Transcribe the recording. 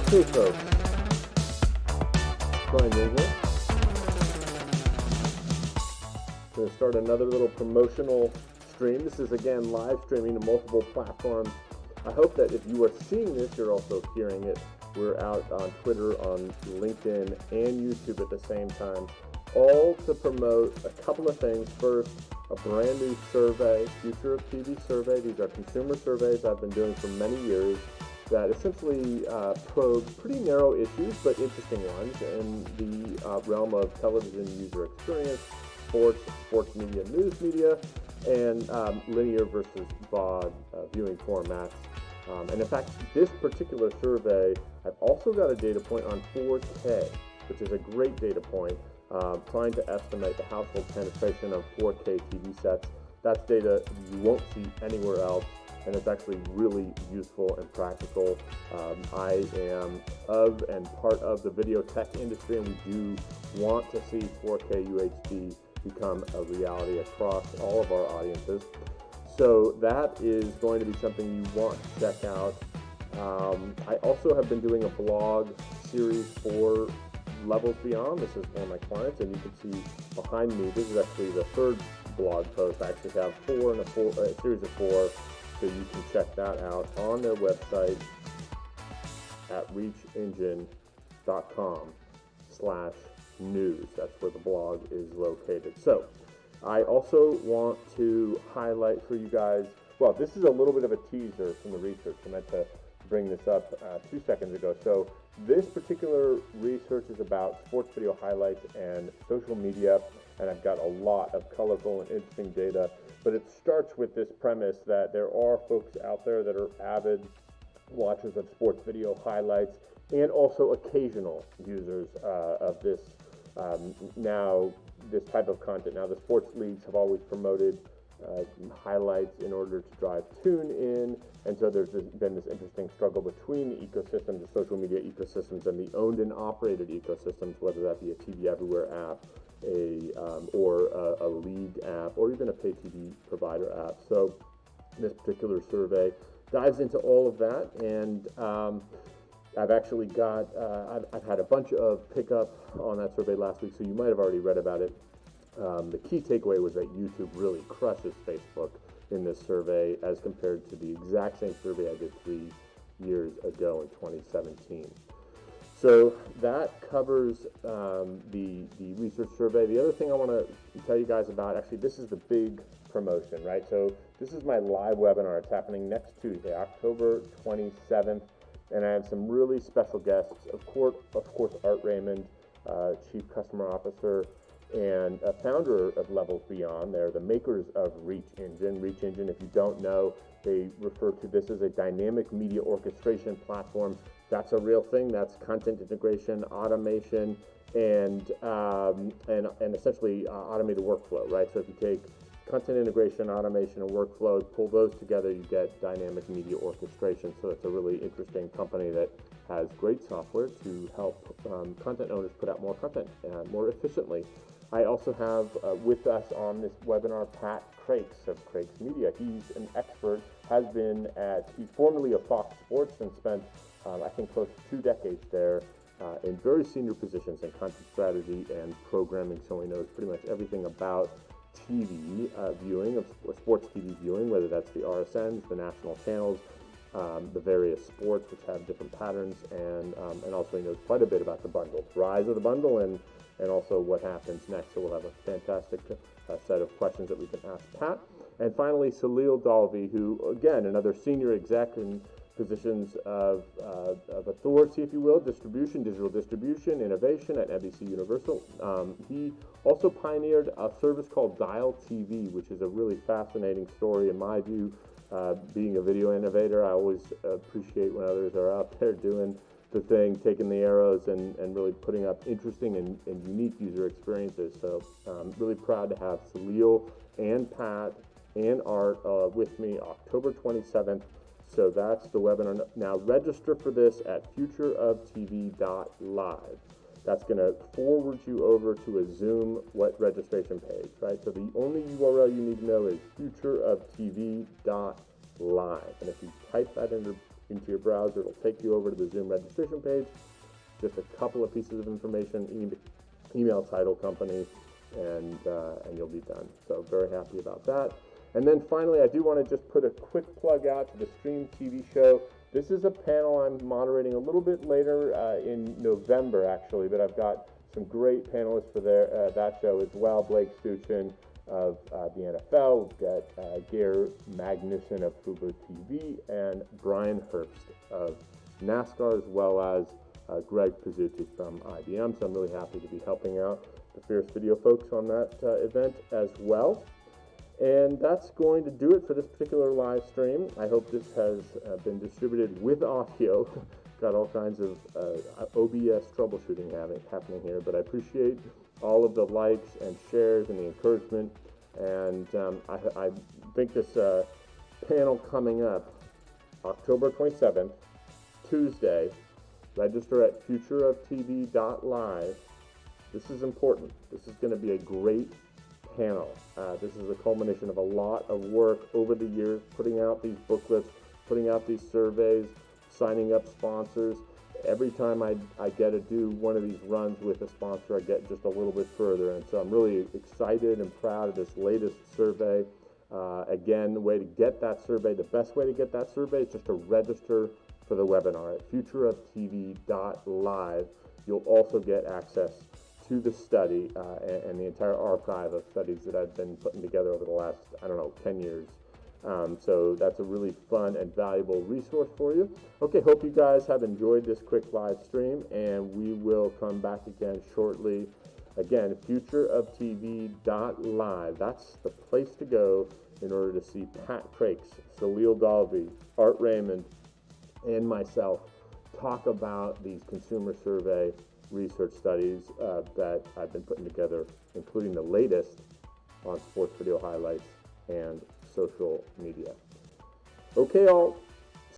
Okay, folks. Brian here. Going to start another little promotional stream. This is again live streaming to multiple platforms. I hope that if you are seeing this, you're also hearing it. We're out on Twitter, on LinkedIn, and YouTube at the same time, all to promote a couple of things. First, a brand new survey, Future of TV survey. These are consumer surveys I've been doing for many years that essentially probe pretty narrow issues, but interesting ones in the realm of television user experience, sports media, news media, and linear versus VOD viewing formats. And in fact, this particular survey, I've also got a data point on 4K, which is a great data point, trying to estimate the household penetration of 4K TV sets. That's data you won't see anywhere else, and it's actually really useful and practical. I am of and part of the video tech industry, and we do want to see 4K UHD become a reality across all of our audiences. So that is going to be something you want to check out. I also have been doing a blog series for Levels Beyond. This is one of my clients, and you can see behind me, this is actually the third blog post. I actually have a series of four, so you can check that out on their website at reachengine.com/news. That's where the blog is located. So I also want to highlight for you guys, well, this is a little bit of a teaser from the research. I meant to bring this up 2 seconds ago. So this particular research is about sports video highlights and social media, and I've got a lot of colorful and interesting data, but it starts with this premise that there are folks out there that are avid watchers of sports video highlights and also occasional users of this this type of content. Now, the sports leagues have always promoted highlights in order to drive tune in, and so there's been this interesting struggle between the ecosystems, the social media ecosystems, and the owned and operated ecosystems, whether that be a TV Everywhere app, or a league app, or even a pay TV provider app. So this particular survey dives into all of that, and I've actually got, I've had a bunch of pickup on that survey last week, so you might have already read about it. The key takeaway was that YouTube really crushes Facebook in this survey as compared to the exact same survey I did 3 years ago in 2017. So that covers the research survey. The other thing I want to tell you guys about, actually, this is the big promotion, right? So this is my live webinar. It's happening next Tuesday, October 27th. And I have some really special guests, of course, Art Raymond, Chief Customer Officer and founder of Levels Beyond. They're the makers of Reach Engine. Reach Engine, if you don't know, they refer to this as a dynamic media orchestration platform. That's a real thing. That's content integration, automation, and essentially automated workflow, right? So if you take content integration, automation, and workflow, pull those together, you get dynamic media orchestration. So it's a really interesting company that has great software to help content owners put out more content more efficiently. I also have with us on this webinar Pat Crakes of Crakes Media. He's an expert, he's formerly of Fox Sports and spent, I think, close to 2 decades there in very senior positions in content strategy and programming. So he knows pretty much everything about TV viewing, of sports TV viewing, whether that's the RSNs, the national channels, the various sports which have different patterns, and also he knows quite a bit about the bundle, rise of the bundle, and also what happens next. So we'll have a fantastic set of questions that we can ask Pat. And finally, Salil Dalvi, who, again, another senior exec in positions of authority, if you will, digital distribution, innovation at NBC Universal. He also pioneered a service called Dial TV, which is a really fascinating story in my view. Being a video innovator, I always appreciate when others are out there doing the thing, taking the arrows and really putting up interesting and unique user experiences. So I'm really proud to have Salil and Pat and Art with me October 27th. So that's the webinar. Now register for this at futureoftv.live. That's going to forward you over to a Zoom registration page, right? So the only URL you need to know is futureoftv.live. And if you type that into your browser. It'll take you over to the Zoom registration page. Just a couple of pieces of information, email, title, company, and you'll be done. So very happy about that. And then finally, I do want to just put a quick plug out to the Stream TV show. This is a panel I'm moderating a little bit later in November, actually, but I've got some great panelists for that show as well. Blake Stuchin of the NFL, we've got Geir Magnuson of Fubo TV, and Brian Herbst of NASCAR, as well as Greg Pizzuti from IBM. So I'm really happy to be helping out the Fierce Video folks on that event as well. And that's going to do it for this particular live stream. I hope this has been distributed with audio. Got all kinds of OBS troubleshooting happening here, but I appreciate all of the likes and shares and the encouragement. And I think this panel coming up, October 27th, Tuesday, register at futureoftv.live. This is important. This is going to be a great panel. This is a culmination of a lot of work over the years, putting out these booklets, putting out these surveys, signing up sponsors. Every time I get to do one of these runs with a sponsor, I get just a little bit further. And so I'm really excited and proud of this latest survey. Again, the way to get that survey, the best way to get that survey is just to register for the webinar at futureoftv.live. You'll also get access to the study and the entire archive of studies that I've been putting together over the last, 10 years. So that's a really fun and valuable resource for you. Okay, hope you guys have enjoyed this quick live stream, and we will come back again shortly. Again, futureoftv.live. That's the place to go in order to see Pat Crakes, Salil Dalvi, Art Raymond, and myself talk about these consumer survey research studies that I've been putting together, including the latest on sports video highlights and social media. Okay, all.